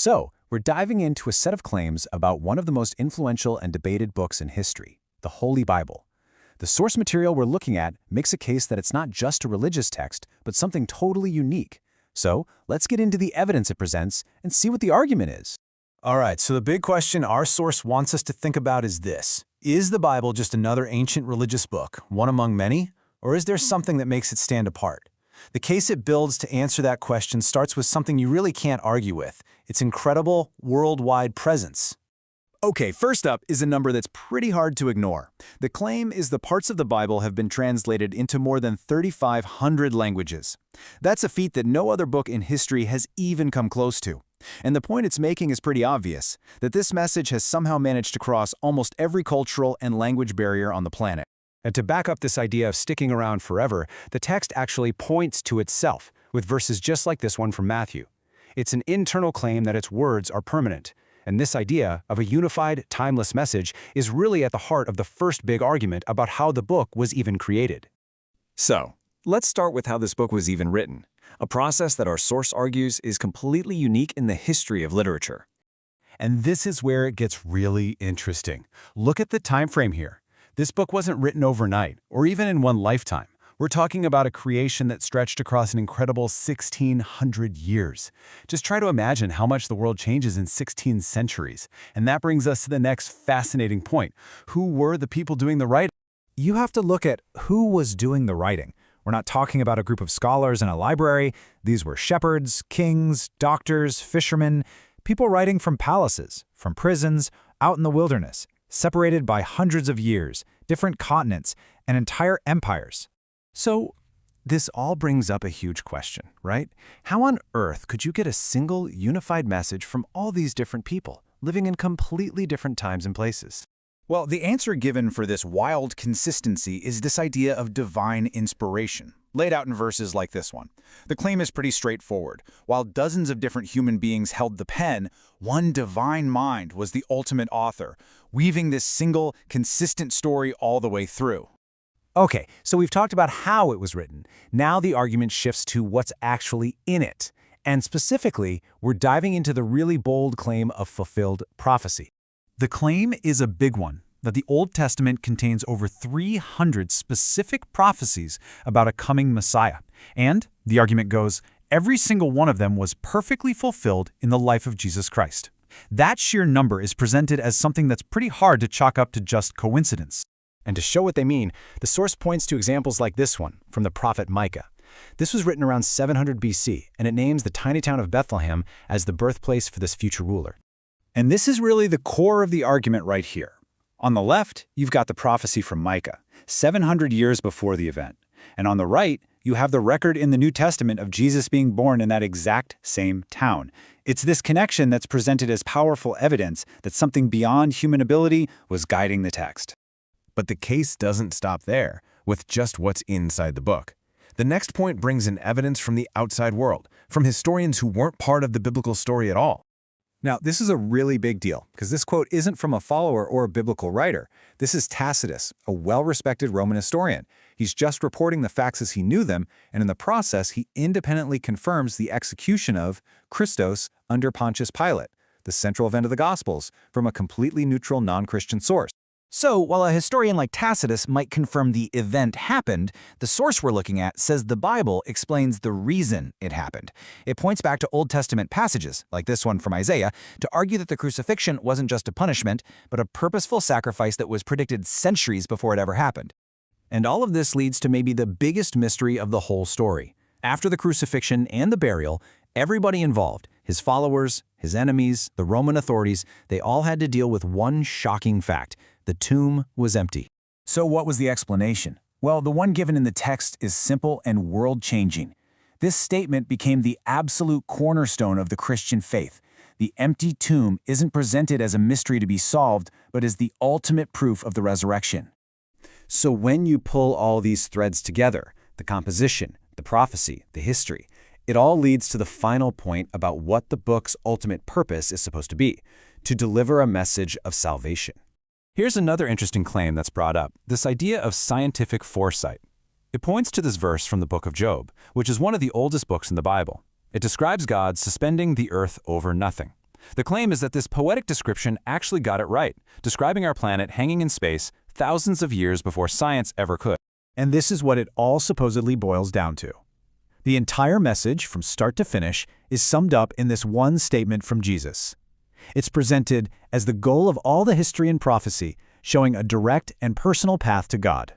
So, we're diving into a set of claims about one of the most influential and debated books in history, the Holy Bible. The source material we're looking at makes a case that it's not just a religious text, but something totally unique. So, let's get into the evidence it presents and see what the argument is. All right, so the big question our source wants us to think about is this. Is the Bible just another ancient religious book, one among many, or is there something that makes it stand apart? The case it builds to answer that question starts with something you really can't argue with, its incredible worldwide presence. Okay, first up is a number that's pretty hard to ignore. The claim is the parts of the Bible have been translated into more than 3,500 languages. That's a feat that no other book in history has even come close to. And the point it's making is pretty obvious, that this message has somehow managed to cross almost every cultural and language barrier on the planet. And to back up this idea of sticking around forever, the text actually points to itself, with verses just like this one from Matthew. It's an internal claim that its words are permanent. And this idea of a unified, timeless message is really at the heart of the first big argument about how the book was even created. So, let's start with how this book was even written, a process that our source argues is completely unique in the history of literature. And this is where it gets really interesting. Look at the time frame here. This book wasn't written overnight, or even in one lifetime. We're talking about a creation that stretched across an incredible 1,600 years. Just try to imagine how much the world changes in 16 centuries. And that brings us to the next fascinating point. Who were the people doing the writing? You have to look at who was doing the writing. We're not talking about a group of scholars in a library. These were shepherds, kings, doctors, fishermen, people writing from palaces, from prisons, out in the wilderness, separated by hundreds of years, different continents, and entire empires. So, this all brings up a huge question, right? How on earth could you get a single, unified message from all these different people, living in completely different times and places? Well, the answer given for this wild consistency is this idea of divine inspiration, laid out in verses like this one. The claim is pretty straightforward. While dozens of different human beings held the pen, one divine mind was the ultimate author, weaving this single, consistent story all the way through. Okay, so we've talked about how it was written. Now the argument shifts to what's actually in it. And specifically, we're diving into the really bold claim of fulfilled prophecy. The claim is a big one, that the Old Testament contains over 300 specific prophecies about a coming Messiah. And, the argument goes, every single one of them was perfectly fulfilled in the life of Jesus Christ. That sheer number is presented as something that's pretty hard to chalk up to just coincidence. And to show what they mean, the source points to examples like this one, from the prophet Micah. This was written around 700 BC, and it names the tiny town of Bethlehem as the birthplace for this future ruler. And this is really the core of the argument right here. On the left, you've got the prophecy from Micah, 700 years before the event. And on the right, you have the record in the New Testament of Jesus being born in that exact same town. It's this connection that's presented as powerful evidence that something beyond human ability was guiding the text. But the case doesn't stop there, with just what's inside the book. The next point brings in evidence from the outside world, from historians who weren't part of the biblical story at all. Now, this is a really big deal, because this quote isn't from a follower or a biblical writer. This is Tacitus, a well-respected Roman historian. He's just reporting the facts as he knew them, and in the process, he independently confirms the execution of Christos under Pontius Pilate, the central event of the Gospels, from a completely neutral non-Christian source. So, while a historian like Tacitus might confirm the event happened, the source we're looking at says the Bible explains the reason it happened. It points back to Old Testament passages, like this one from Isaiah, to argue that the crucifixion wasn't just a punishment, but a purposeful sacrifice that was predicted centuries before it ever happened. And all of this leads to maybe the biggest mystery of the whole story. After the crucifixion and the burial, everybody involved, his followers, his enemies, the Roman authorities, they all had to deal with one shocking fact. The tomb was empty. So what was the explanation? Well, the one given in the text is simple and world-changing. This statement became the absolute cornerstone of the Christian faith. The empty tomb isn't presented as a mystery to be solved, but as the ultimate proof of the resurrection. So when you pull all these threads together, the composition, the prophecy, the history, it all leads to the final point about what the book's ultimate purpose is supposed to be, to deliver a message of salvation. Here's another interesting claim that's brought up, this idea of scientific foresight. It points to this verse from the book of Job, which is one of the oldest books in the Bible. It describes God suspending the earth over nothing. The claim is that this poetic description actually got it right, describing our planet hanging in space thousands of years before science ever could. And this is what it all supposedly boils down to. The entire message, from start to finish, is summed up in this one statement from Jesus. It's presented as the goal of all the history and prophecy, showing a direct and personal path to God.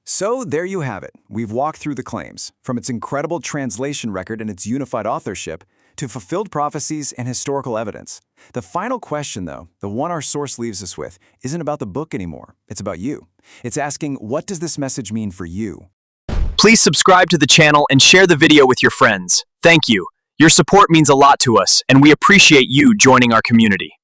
So there you have it. We've walked through the claims, from its incredible translation record and its unified authorship, to fulfilled prophecies and historical evidence. The final question, though, the one our source leaves us with, isn't about the book anymore. It's about you. It's asking, what does this message mean for you? Please subscribe to the channel and share the video with your friends. Thank you. Your support means a lot to us, and we appreciate you joining our community.